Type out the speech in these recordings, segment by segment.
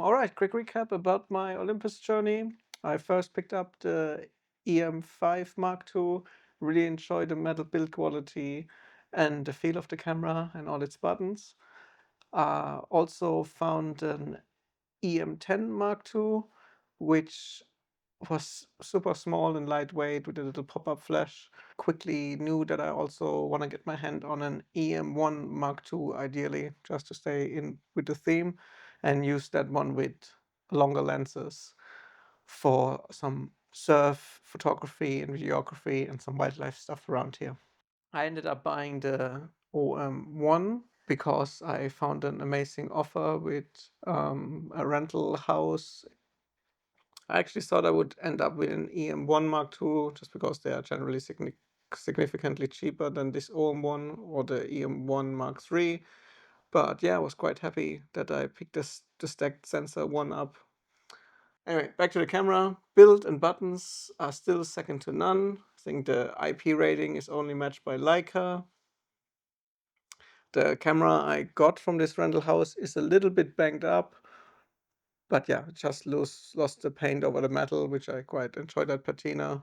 All right, quick recap about my Olympus journey. I first picked up the EM5 Mark II, really enjoyed the metal build quality and the feel of the camera and all its buttons. Also found an EM10 Mark II, which was super small and lightweight with a little pop-up flash. Quickly knew that I also want to get my hand on an EM1 Mark II, ideally, just to stay in with the theme and use that one with longer lenses for some surf photography and videography and some wildlife stuff around here. I ended up buying the OM1 because I found an amazing offer with a rental house. I actually thought I would end up with an EM1 Mark II just because they are generally significantly cheaper than this OM1 or the EM1 Mark III. But yeah, I was quite happy that I picked the stacked sensor one up. Anyway, back to the camera. Build and buttons are still second to none. I think the IP rating is only matched by Leica. The camera I got from this rental house is a little bit banged up. But yeah, just lost the paint over the metal, which I quite enjoyed that patina.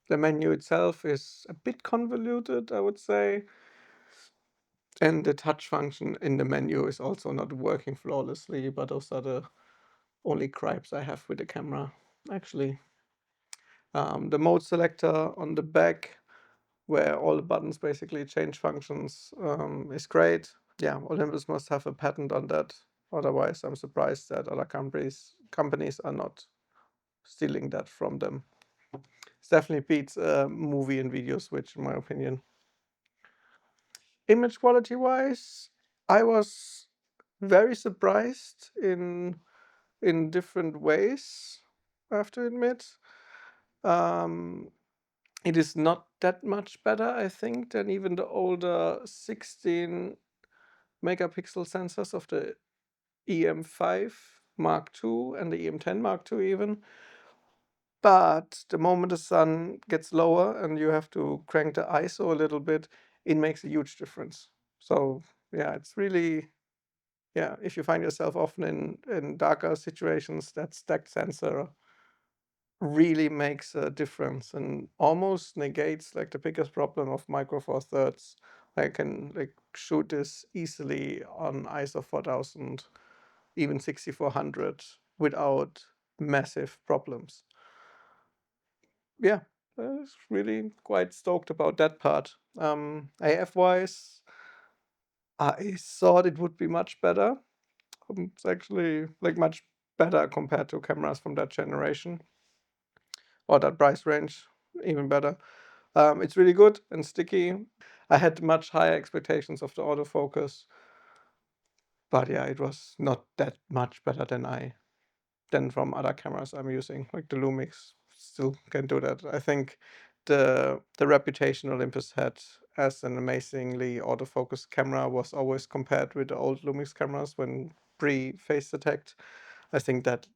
The menu itself is a bit convoluted, I would say. And the touch function in the menu is also not working flawlessly, but those are the only gripes I have with the camera, actually. The mode selector on the back, where all the buttons basically change functions, is great. Yeah, Olympus must have a patent on that. Otherwise, I'm surprised that other companies are not stealing that from them. It definitely beats a movie and video switch, in my opinion. Image quality wise, I was very surprised in different ways, I have to admit. Um, it is not that much better, I think, than even the older 16 megapixel sensors of the EM5 Mark II and the EM10 Mark II even. But the moment the sun gets lower and you have to crank the ISO a little bit, it makes a huge difference. So yeah, it's really, yeah, if you find yourself often in darker situations, that stacked sensor really makes a difference and almost negates like the biggest problem of Micro Four Thirds. I can like shoot this easily on ISO 4000, even 6400 without massive problems. Yeah, I was really quite stoked about that part. AF wise, I thought it would be much better. It's actually like much better compared to cameras from that generation or that price range, even better. It's really good and sticky. I had much higher expectations of the autofocus, but yeah, it was not that much better than from other cameras I'm using, like the Lumix. Still can do that. I think the reputation Olympus had as an amazingly autofocus camera was always compared with the old Lumix cameras when pre-face detect. I think that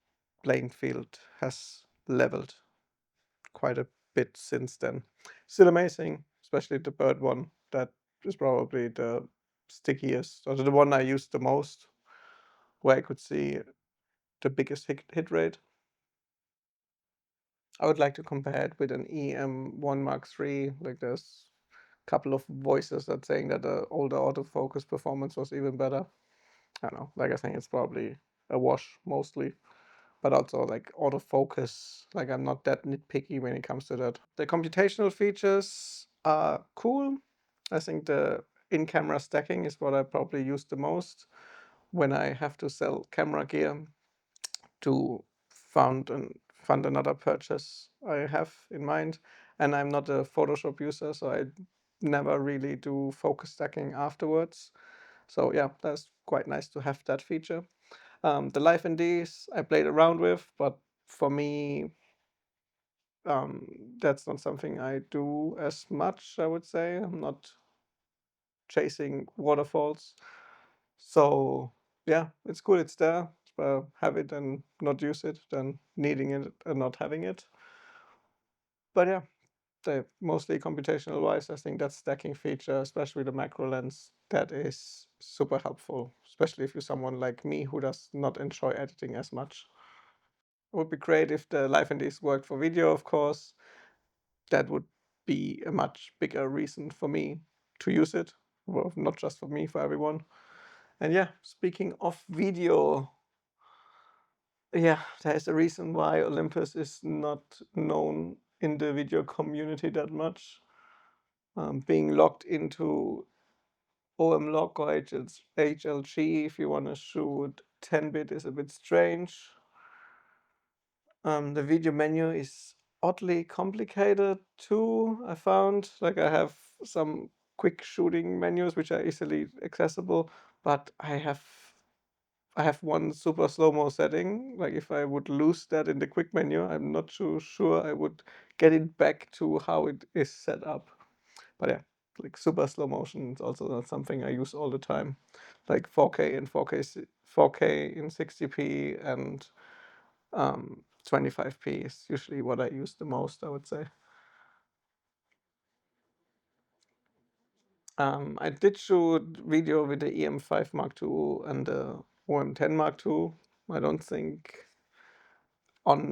playing field has leveled quite a bit since then. Still amazing, especially the bird one. That is probably the stickiest, or the one I used the most, where I could see the biggest hit rate. I would like to compare it with an EM1 Mark III. Like there's a couple of voices that saying that the older autofocus performance was even better. I don't know. Like I think it's probably a wash mostly, but also like autofocus. Like I'm not that nitpicky when it comes to that. The computational features are cool. I think the in-camera stacking is what I probably use the most when I have to sell camera gear to fund another purchase I have in mind. And I'm not a Photoshop user, so I never really do focus stacking afterwards. So yeah, that's quite nice to have that feature. The Live NDs I played around with, but for me, that's not something I do as much, I would say. I'm not chasing waterfalls. So yeah, it's cool it's there. Have it and not use it than needing it and not having it. But yeah, mostly computational wise, I think that stacking feature, especially the macro lens, that is super helpful, especially if you're someone like me who does not enjoy editing as much. It would be great if the Live NDs worked for video, of course. That would be a much bigger reason for me to use it. Well, not just for me, for everyone. And yeah, speaking of video, yeah, there's a reason why Olympus is not known in the video community that much. Being locked into OM log or HLG if you want to shoot 10-bit is a bit strange. The video menu is oddly complicated too, I found. Like I have some quick shooting menus which are easily accessible, but I have one super slow-mo setting. Like if I would lose that in the quick menu, I'm not too sure I would get it back to how it is set up. But yeah, like super slow motion is also not something I use all the time. Like 4K and 4K in 60p and 25p is usually what I use the most, I would say. I did shoot video with the EM5 Mark II and the OM10 Mark II. I don't think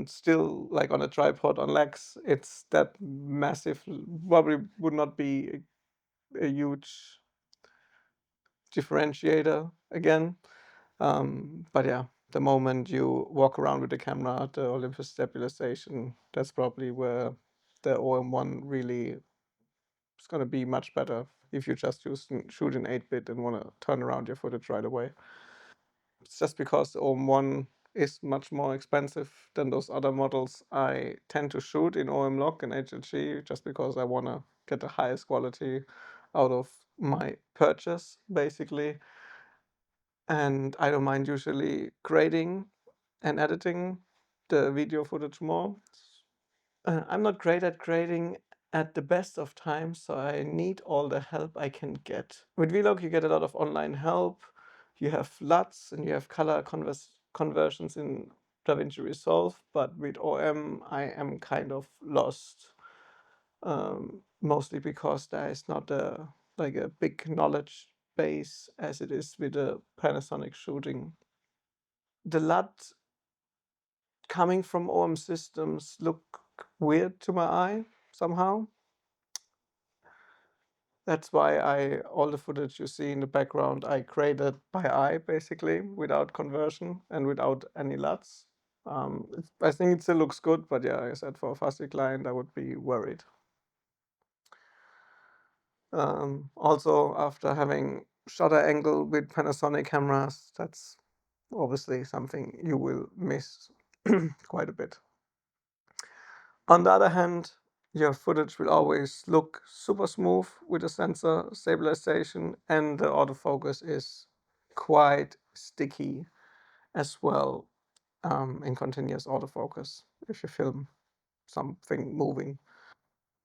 still like on a tripod on legs, it's that massive, probably would not be a huge differentiator again. But yeah, the moment you walk around with the camera, the Olympus stabilization, that's probably where the OM1 really is going to be much better if you just shoot in 8-bit and want to turn around your footage right away. It's just because the OM1 is much more expensive than those other models. I tend to shoot in OM log and HLG just because I want to get the highest quality out of my purchase, basically. And I don't mind usually grading and editing the video footage more. I'm not great at grading at the best of times, so I need all the help I can get. With Vlog, you get a lot of online help. You have LUTs and you have color conversions in DaVinci Resolve, but with OM, I am kind of lost. Mostly because there is not a big knowledge base as it is with the Panasonic shooting. The LUT coming from OM systems look weird to my eye somehow. That's why all the footage you see in the background I created by eye basically without conversion and without any LUTs. I think it still looks good, but yeah, like I said, for a fussy client I would be worried. Also, after having shutter angle with Panasonic cameras, that's obviously something you will miss quite a bit. On the other hand, your footage will always look super smooth with the sensor stabilization, and the autofocus is quite sticky as well in continuous autofocus if you film something moving.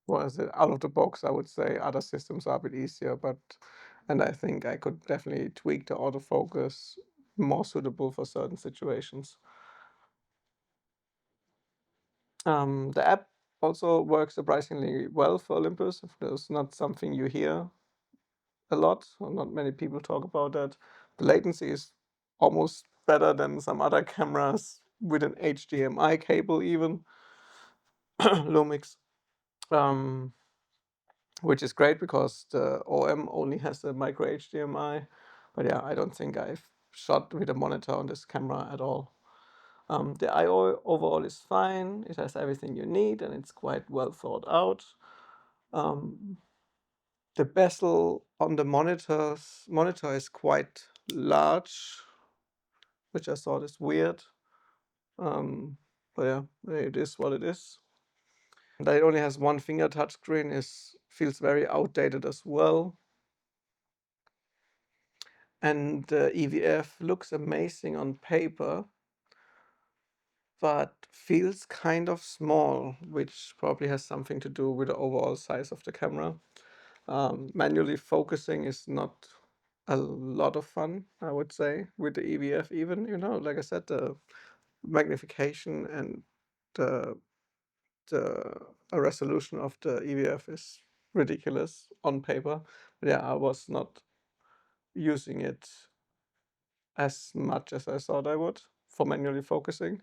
Whereas out of the box, I would say other systems are a bit easier, and I think I could definitely tweak the autofocus more suitable for certain situations. The app also works surprisingly well for Olympus. There's not something you hear a lot, or not many people talk about that. The latency is almost better than some other cameras with an HDMI cable even, Lumix, which is great because the OM only has a micro HDMI. But yeah, I don't think I've shot with a monitor on this camera at all. The I/O overall is fine. It has everything you need and it's quite well thought out. The bezel on the monitor is quite large, which I thought is weird. But yeah, it is what it is. That it only has one finger touchscreen feels very outdated as well. And the EVF looks amazing on paper, but feels kind of small, which probably has something to do with the overall size of the camera. Manually focusing is not a lot of fun, I would say, with the EVF even, like I said, the magnification and the a resolution of the EVF is ridiculous on paper. But yeah, I was not using it as much as I thought I would for manually focusing.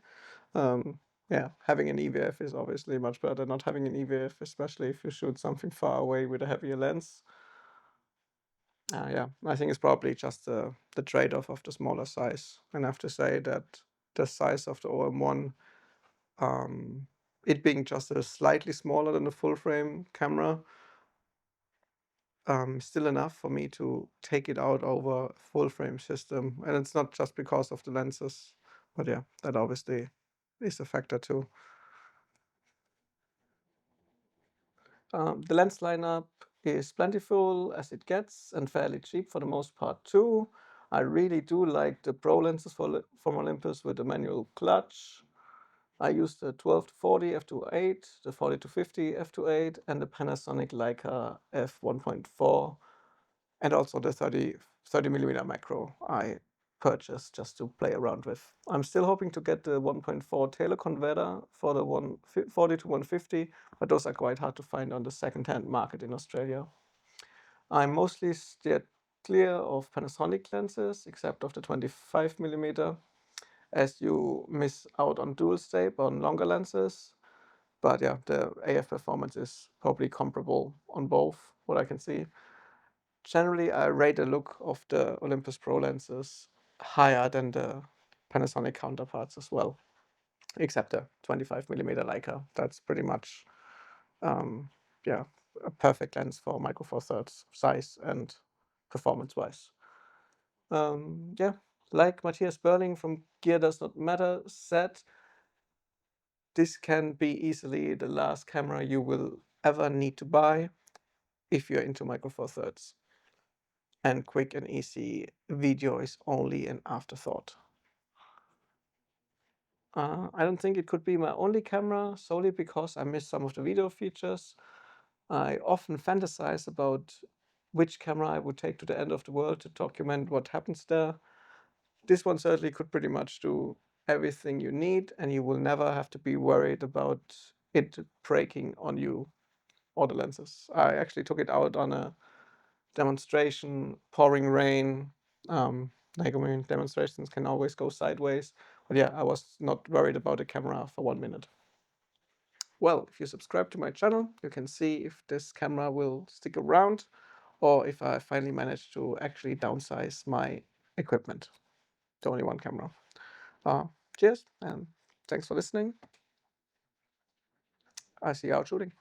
Yeah, having an EVF is obviously much better than not having an EVF, especially if you shoot something far away with a heavier lens. Yeah, I think it's probably just the trade-off of the smaller size. And I have to say that the size of the OM1, it being just a slightly smaller than the full-frame camera, still enough for me to take it out over a full-frame system. And it's not just because of the lenses, but yeah, that obviously is a factor too. The lens lineup is plentiful as it gets and fairly cheap for the most part too. I really do like the Pro lenses from Olympus with the manual clutch. I use the 12-40 f2.8, the 40-50 f2.8, and the Panasonic Leica f1.4, and also the 30mm macro I purchased just to play around with. I'm still hoping to get the 1.4 Taylor converter for the 140 to 150, but those are quite hard to find on the second-hand market in Australia. I'm mostly steered clear of Panasonic lenses, except of the 25mm, as you miss out on dual stape on longer lenses. But yeah, the AF performance is probably comparable on both, what I can see. Generally, I rate the look of the Olympus Pro lenses higher than the Panasonic counterparts as well, except the 25mm Leica. That's pretty much, yeah, a perfect lens for Micro Four Thirds size and performance-wise. Yeah, like Matthias Berling from Gear Does Not Matter said, this can be easily the last camera you will ever need to buy if you're into Micro Four Thirds. And quick and easy video is only an afterthought. I don't think it could be my only camera solely because I miss some of the video features. I often fantasize about which camera I would take to the end of the world to document what happens there. This one certainly could pretty much do everything you need, and you will never have to be worried about it breaking on you or the lenses. I actually took it out on a demonstration, pouring rain. Like, I mean, demonstrations can always go sideways. But yeah, I was not worried about the camera for 1 minute. Well, if you subscribe to my channel, you can see if this camera will stick around or if I finally manage to actually downsize my equipment to only one camera. Cheers and thanks for listening. I see you out shooting.